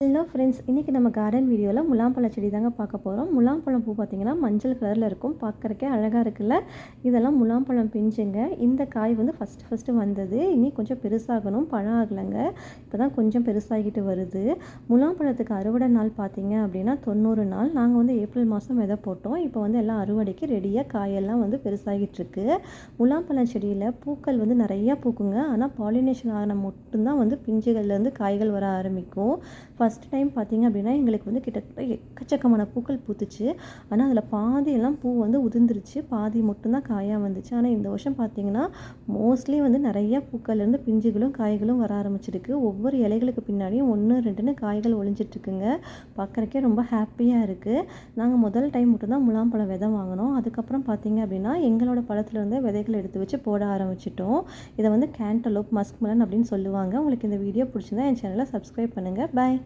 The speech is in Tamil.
ஹலோ ஃப்ரெண்ட்ஸ், இன்றைக்கி நம்ம கார்டன் வீடியோவில் முலாம்பழ செடி தாங்க பார்க்க போகிறோம். முலாம்பழம் பூ பார்த்திங்கன்னா மஞ்சள் கலரில் இருக்கும், பார்க்குறக்கே அழகாக இருக்குல்ல. இதெல்லாம் முலாம்பழம் பிஞ்சுங்க. இந்த காய் வந்து ஃபஸ்ட்டு வந்தது. இனி கொஞ்சம் பெருசாகணும், பழம் ஆகலைங்க. இப்போ தான் கொஞ்சம் பெருசாகிட்டு வருது. முலாம்பழத்துக்கு அறுவடை நாள் பார்த்திங்க அப்படின்னா 90 நாள். நாங்கள் வந்து ஏப்ரல் மாதம் விதை போட்டோம். இப்போ வந்து எல்லாம் அறுவடைக்கு ரெடியாக காயெல்லாம் வந்து பெருசாகிட்டுருக்கு. முலாம்பழம் செடியில் பூக்கள் வந்து நிறையா பூக்குங்க. ஆனால் பாலினேஷன் ஆன மட்டும்தான் வந்து பிஞ்சுகள்லேருந்து காய்கள் வர ஆரம்பிக்கும். ஃபஸ்ட் டைம் பார்த்திங்க அப்படின்னா எங்களுக்கு வந்து கிட்டத்தட்ட எக்கச்சக்கமான பூக்கள் பூத்துச்சு. ஆனால் அதில் பாதியெல்லாம் பூ வந்து உதிர்ந்துருச்சு, பாதி மட்டும்தான் காயாக வந்துச்சு. ஆனால் இந்த வருஷம் பார்த்திங்கன்னா மோஸ்ட்லி வந்து நிறையா பூக்கள்லேருந்து பிஞ்சுகளும் காய்களும் வர ஆரம்பிச்சிருக்கு. ஒவ்வொரு இலைகளுக்கு பின்னாடியும் 1, 2ன்னு காய்கள் ஒளிஞ்சிட்ருக்குங்க. பார்க்குறக்கே ரொம்ப ஹாப்பியாக இருக்குது. நாங்கள் முதல் டைம் மட்டும்தான் முலாம்பழம் விதை வாங்கினோம். அதுக்கப்புறம் பார்த்திங்க அப்படின்னா எங்களோட பழத்துலேருந்து விதைகள் எடுத்து வச்சு போட ஆரம்பிச்சிட்டோம். இதை வந்து கேண்டலோப், மஸ்க்மெலன் அப்படின்னு சொல்லுவாங்க. உங்களுக்கு இந்த வீடியோ பிடிச்சிருந்தா என் சேனலை சப்ஸ்கிரைப் பண்ணுங்கள். பாய்.